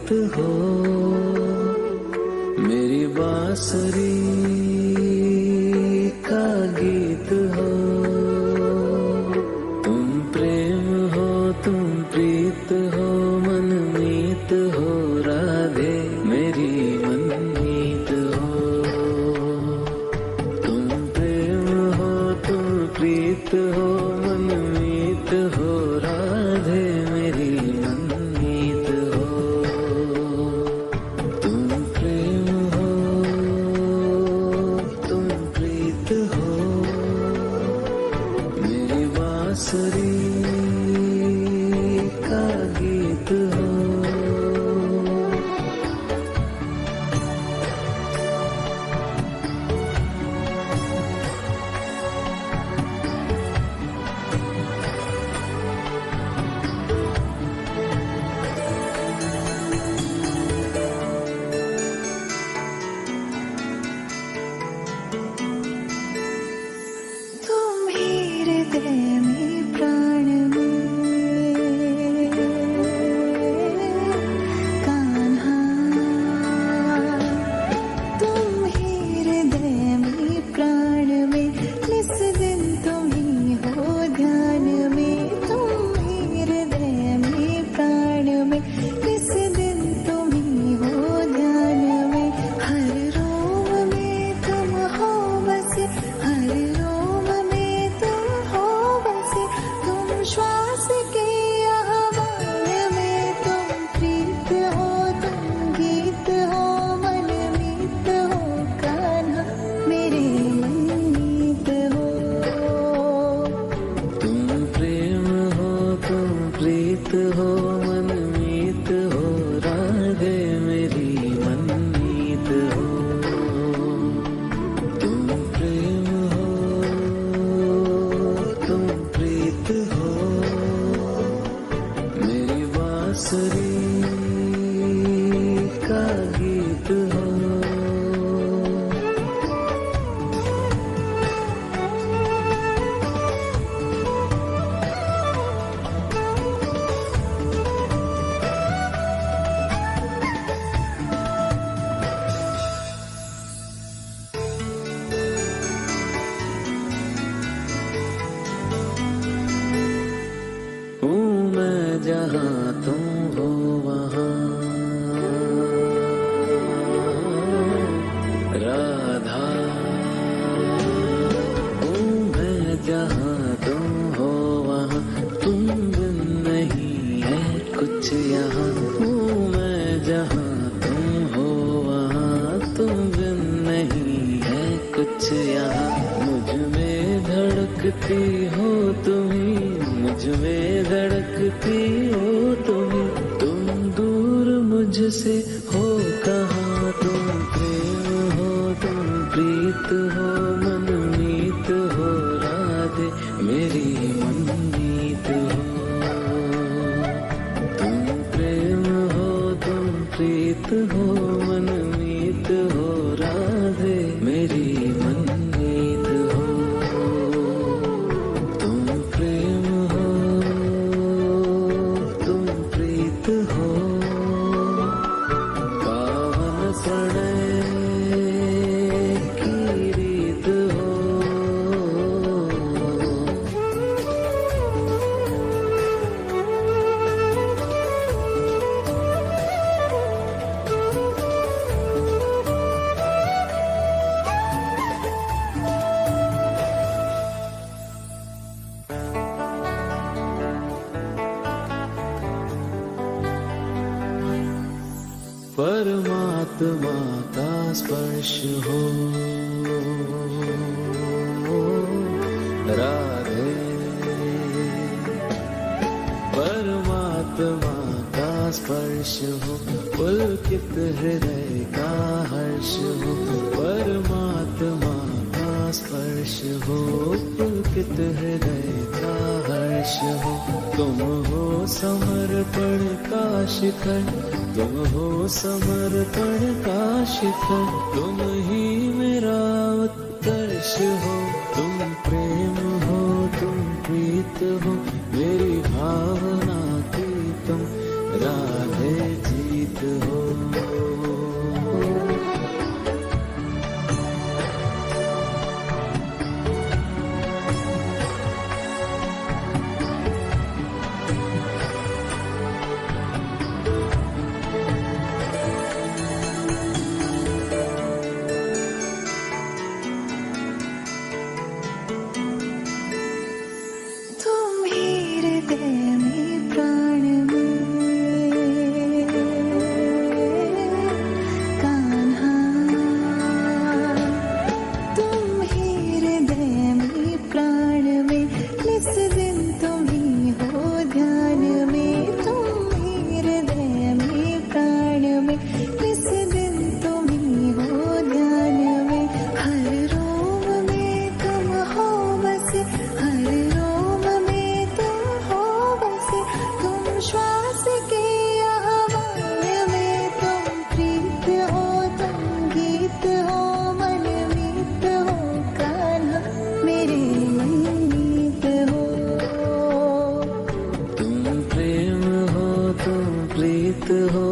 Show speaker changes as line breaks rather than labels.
गीत हो, मेरी बांसुरी का गीत हो। तुम प्रेम हो, तुम प्रीत हो, मनमीत हो राधे मेरी मनमीत हो। तुम प्रेम हो, तुम प्रीत हो, मनमीत हो राधे मेरी मनमीत हो। तुम प्रेम हो, तुम प्रीत हो, मेरी बांसुरी का गीत हो।
तुम ही हृदय में प्राण में कान्हा, तुम ही हृदय में प्राण में, निस दिन तुम ही हो ध्यान में। तुम ही हृदय में प्राण में, निस दिन तुम ही हो ध्यान में। हर रोम में तुम हो बसे, हर रोम में तुम हो बसे। तुम श्वास के आह्वान में, तुम प्रीत हो, तुम गीत हो, मनमीत हो कान्हा मेरे मनमीत हो।
तुम प्रेम हो, तुम प्रीत हो, मनमीत हो राधे मेरी मनमीत हो। तुम प्रेम हो, तुम प्रीत हो, मेरी बांसुरी का गीत हो। हूँ मैं जहाँ तुम हो वहाँ, राधा। हूँ मैं जहाँ तुम हो वहाँ, तुम बिन नहीं है कुछ यहाँ। हूँ मैं जहाँ तुम हो वहाँ, तुम बिन नहीं है कुछ यहाँ। मुझ में धड़कती हो तुम्ही, मुझ में धड़कती हो तुम्ही। तुम दूर मुझसे हो कहाँ, तुम प्रेम हो, तुम प्रीत हो, मनमीत हो राधे मेरी मनमीत हो। तुम प्रेम हो, तुम प्रीत हो, मनमीत हो राधे मेरी मनमीत हो। तुम प्रेम हो, तुम प्रीत हो, पावन प्रणय की रीत हो। परमात्मा का स्पर्श हो राधे, परमात्मा का स्पर्श हो, पुलकित हृदय का हर्ष हो। परमात्मा का स्पर्श हो, पुलकित हृदय का हर्ष हो। तुम हो समर्पण का शिखर, तुम हो समर्पण का शिखर। तुम ही मेरा उत्कर्ष हो, तुम प्रेम हो, तुम प्रीत हो, मेरी भावना की तुम राधे जी प्रीत हो।
तुम ही हृदय में प्राण में कान्हा, तुम ही हृदय में प्राण में, निस दिन तुम ही हो ध्यान में। तुम ही हृदय में प्राण में, निस दिन तुम ही हो ध्यान में। हर रोम में तुम हो बसे, हर रोम में तुम हो बसे। तुम श्वास के आह्वान में, तुम प्रीत हो, तुम गीत हो, मन मीत हो कान्हा, मेरे मन मीत हो।
तुम प्रेम हो, तुम प्रीत हो,